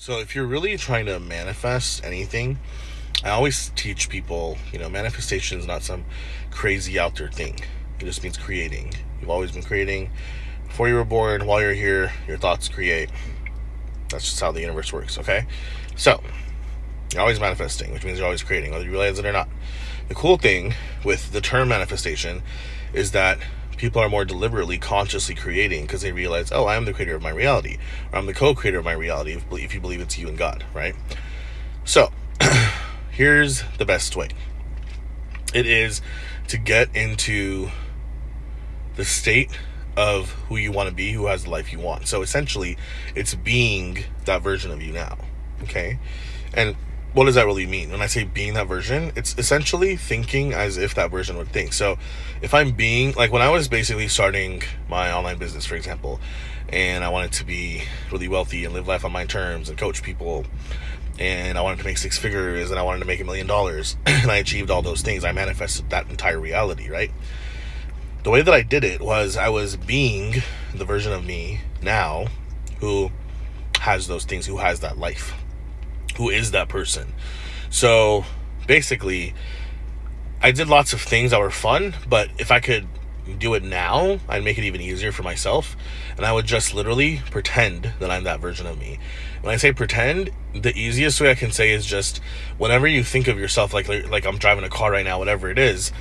So if you're really trying to manifest anything, I always teach people, manifestation is not some crazy out there thing. It just means creating. You've always been creating. Before you were born, while you're here, your thoughts create. That's just how the universe works, okay? So, you're always manifesting, which means you're always creating, whether you realize it or not. The cool thing with the term manifestation is that people are more deliberately, consciously creating because they realize, oh, I am the creator of my reality, or I'm the co-creator of my reality if you believe it's you and God, right? So, here's the best way. It is to get into the state of who you want to be, who has the life you want. So essentially, it's being that version of you now, okay? And what does that really mean? When I say being that version, it's essentially thinking as if that version would think. So if I'm being, like when I was basically starting my online business, for example, and I wanted to be really wealthy and live life on my terms and coach people, and I wanted to make 6 figures and I wanted to make $1 million and I achieved all those things, I manifested that entire reality, right? The way that I did it was I was being the version of me now who has those things, who has that life, who is that person. So basically, I did lots of things that were fun, but if I could do it now, I'd make it even easier for myself. And I would just literally pretend that I'm that version of me. When I say pretend, the easiest way I can say is just whenever you think of yourself like I'm driving a car right now, whatever it is,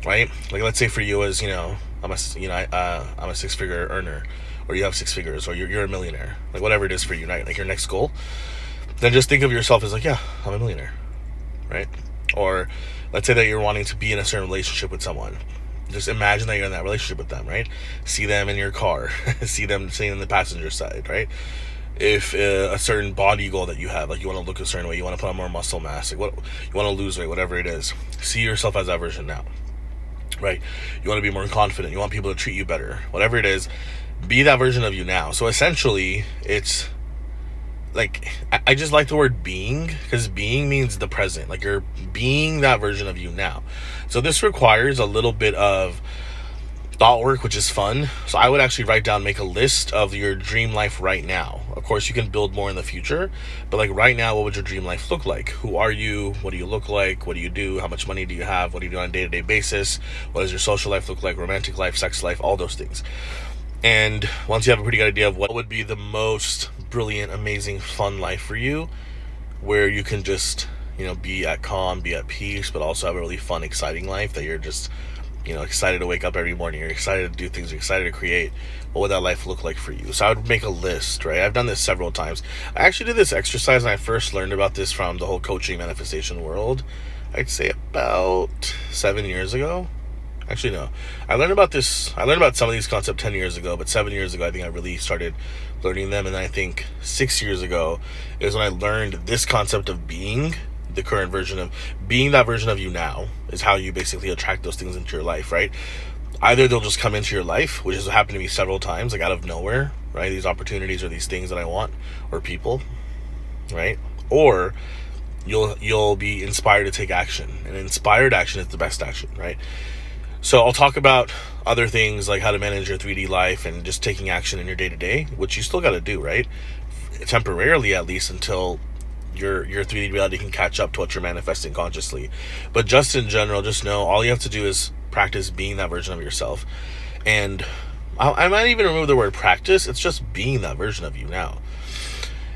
right? Like let's say for you is, I'm a 6-figure earner, or you have 6 figures, or you're a millionaire, like whatever it is for you, right? Like your next goal. Then just think of yourself as like, yeah, I'm a millionaire, right? Or let's say that you're wanting to be in a certain relationship with someone. Just imagine that you're in that relationship with them, right? See them in your car, see them sitting in the passenger side, right? If a certain body goal that you have, like you want to look a certain way, you want to put on more muscle mass, like what you want to lose weight, whatever it is, see yourself as that version now, right? You want to be more confident, you want people to treat you better, whatever it is, be that version of you now. So essentially, it's like, I just like the word being, because being means the present. Like you're being that version of you now. So this requires a little bit of thought work, which is fun. So I would actually write down, make a list of your dream life right now. Of course, you can build more in the future, but like right now, what would your dream life look like? Who are you? What do you look like? What do you do? How much money do you have? What do you do on a day-to-day basis? What does your social life look like? Romantic life, sex life, all those things. And once you have a pretty good idea of what would be the most brilliant, amazing, fun life for you, where you can just, be at calm, be at peace, but also have a really fun, exciting life that you're just, excited to wake up every morning, you're excited to do things, you're excited to create, what would that life look like for you? So I would make a list, right? I've done this several times. I actually did this exercise, and I first learned about this from the whole coaching manifestation world, I'd say about 7 years ago. Actually, no. I learned about some of these concepts 10 years ago, but 7 years ago, I think I really started learning them. And I think 6 years ago is when I learned this concept of being the current version of, being that version of you now is how you basically attract those things into your life, right? Either they'll just come into your life, which has happened to me several times, like out of nowhere, right? These opportunities or these things that I want, or people, right? Or you'll be inspired to take action. And inspired action is the best action, right? So I'll talk about other things like how to manage your 3D life and just taking action in your day-to-day, which you still got to do, right? Temporarily, at least, until your 3D reality can catch up to what you're manifesting consciously. But just in general, just know all you have to do is practice being that version of yourself. And I might even remove the word practice. It's just being that version of you now.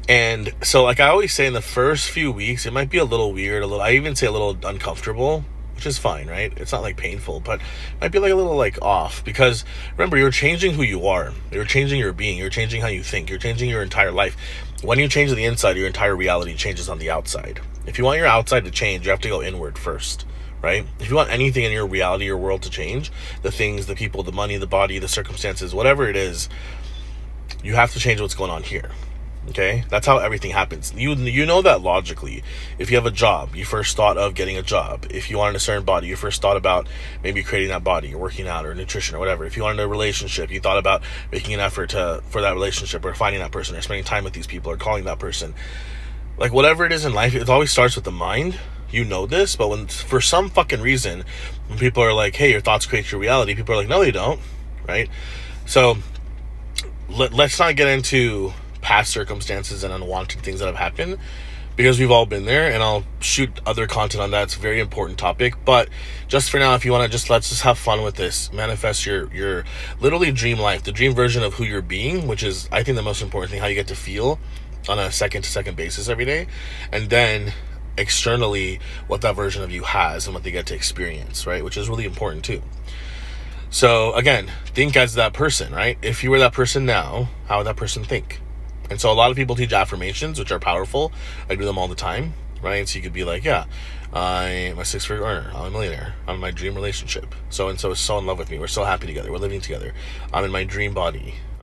And so like I always say, in the first few weeks, it might be a little weird, I even say a little uncomfortable, which is fine, right? It's not like painful, but it might be like a little like off, because remember, you're changing who you are. You're changing your being. You're changing how you think. You're changing your entire life. When you change the inside, your entire reality changes on the outside. If you want your outside to change, you have to go inward first, right? If you want anything in your reality, your world to change, the things, the people, the money, the body, the circumstances, whatever it is, you have to change what's going on here. Okay, that's how everything happens. You know that logically. If you have a job, you first thought of getting a job. If you wanted a certain body, you first thought about maybe creating that body, or working out, or nutrition, or whatever. If you wanted a relationship, you thought about making an effort for that relationship, or finding that person, or spending time with these people, or calling that person. Like whatever it is in life, it always starts with the mind. You know this, but when for some fucking reason, when people are like, "Hey, your thoughts create your reality," people are like, "No, they don't," right? So let's not get into past circumstances and unwanted things that have happened, because we've all been there, and I'll shoot other content on that. It's a very important topic. But just for now, if you want to let's just have fun with this. Manifest your literally dream life, the dream version of who you're being, which is, I think, the most important thing, how you get to feel on a second to second basis every day. And then externally what that version of you has and what they get to experience, right? Which is really important too. So again, think as that person, right? If you were that person now, how would that person think? And so a lot of people teach affirmations, which are powerful. I do them all the time, right? So you could be like, yeah, I'm a 6-figure earner, I'm a millionaire, I'm in my dream relationship, so and so is so in love with me, we're so happy together, we're living together, I'm in my dream body,